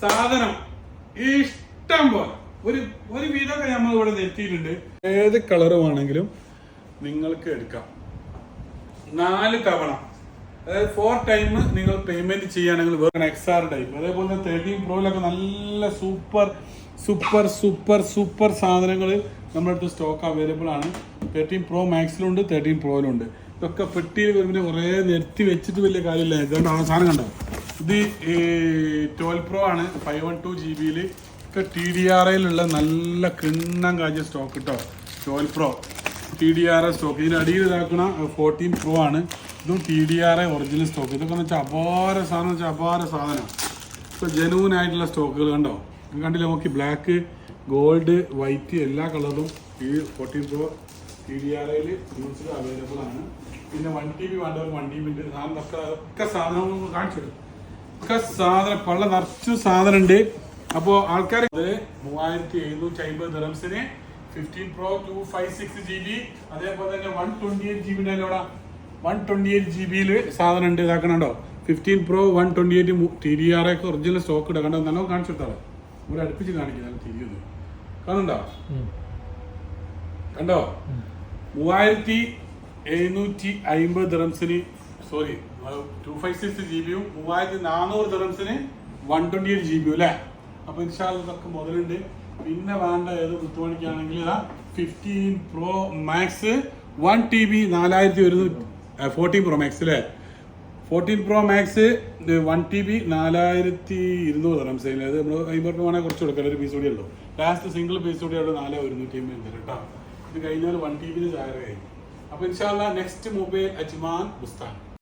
സാധനം ഇഷ്ടം പോലെ ഒരു വീതൊക്കെ നമ്മൾ ഇവിടെ നിർത്തിയിട്ടുണ്ട്. ഏത് കളറ് വേണമെങ്കിലും നിങ്ങൾക്ക് എടുക്കാം. 4 തവണ, അതായത് 4 ടൈം നിങ്ങൾ പേയ്മെന്റ് ചെയ്യുകയാണെങ്കിൽ വേറെ XR ടൈപ്പ്. അതേപോലെ 13 പ്രോയിലൊക്കെ നല്ല സൂപ്പർ സൂപ്പർ സൂപ്പർ സൂപ്പർ സാധനങ്ങൾ നമ്മുടെ അടുത്ത് സ്റ്റോക്ക് അവൈലബിൾ ആണ്. 13 Pro മാക്സിലുണ്ട്, 13 പ്രോയിലുണ്ട്. ഇതൊക്കെ പെട്ടിയിൽ വരുമ്പോൾ കുറേ നിർത്തി വെച്ചിട്ട് വലിയ കാര്യമില്ല. ഇതുകൊണ്ട് ആ സാധനം കണ്ടോ, ഇത് 12 Pro ആണ്, 512 GB ഒക്കെ TDRIലുള്ള നല്ല കിണ്ണം കാഴ്ച സ്റ്റോക്ക് കേട്ടോ. 12 Pro TDRI സ്റ്റോക്ക്. ഇതിന് അടിയിൽ ഇതാക്കണ 14 Pro ആണ്. ഇതും TDRI ഒറിജിനൽ സ്റ്റോക്ക്. ഇതൊക്കെ എന്ന് വെച്ചാൽ അപാര സാധനം. ഇപ്പോൾ ജെനുവൻ ആയിട്ടുള്ള സ്റ്റോക്കുകൾ കണ്ടോ, കണ്ടില്ല നോക്കി. ബ്ലാക്ക്, ഗോൾഡ്, വൈറ്റ് എല്ലാ കളറും ഈ 14 Pro TDRIയിൽ യൂസിൽ അവൈലബിൾ ആണ്. പിന്നെ 1 TB വേണ്ടവർക്ക് 1 TB ഉണ്ട്. ഒക്കെ സാധനം കാണിച്ചു തരും. ഒക്കെ സാധനം പള്ള നിറച്ചു സാധനം ഉണ്ട്. അപ്പോൾ ആൾക്കാർ 3750 ദിറംസിന് 15 Pro 256 GB, അതേപോലെ തന്നെ 128 GB ഉണ്ടല്ലോ. 128 GB സാധനം ഉണ്ട്. ഇതാക്കണോ 15 Pro 128 TDRI ഒക്കെ ഒറിജിനൽ സ്റ്റോക്ക് ഇടാം. കണ്ടോ, നല്ല കാണിച്ചു കൊടുത്താലോ, ഇവിടെ അടുപ്പിച്ച് കാണിക്കുന്നത് തിരിയുന്നത് കാണുന്നുണ്ടോ? കണ്ടോ, 3750 ദിറംസിന് 256 GB, 3400 ദിറംസിന് 128 GB അല്ലേ. അപ്പൊ ഇതൊക്കെ മുതലുണ്ട്. പിന്നെ വേണ്ട ഏത് കുത്തുമണിക്കാണെങ്കിൽ 15 Pro Max 1 TB 4100, 14 Pro Max അല്ലേ. 14 Pro Max 1 TB 4200 ദിറംസ്. അത് നമ്മൾ 50 രൂപ വേണമെങ്കിൽ കുറച്ച് കൊടുക്കാം. ഒരു പീസ് കൂടി ഉള്ളൂ. ലാസ്റ്റ് സിംഗിൾ പീസ് കൂടി അവിടെ 4150 കേട്ടോ. ഇത് കഴിഞ്ഞാൽ 1 TB ചായ കഴിഞ്ഞു. അപ്പൊ ഇൻഷാല്ലാ നെക്സ്റ്റ് മൊബൈൽ അജ്മാൻ ബുസ്താൻ.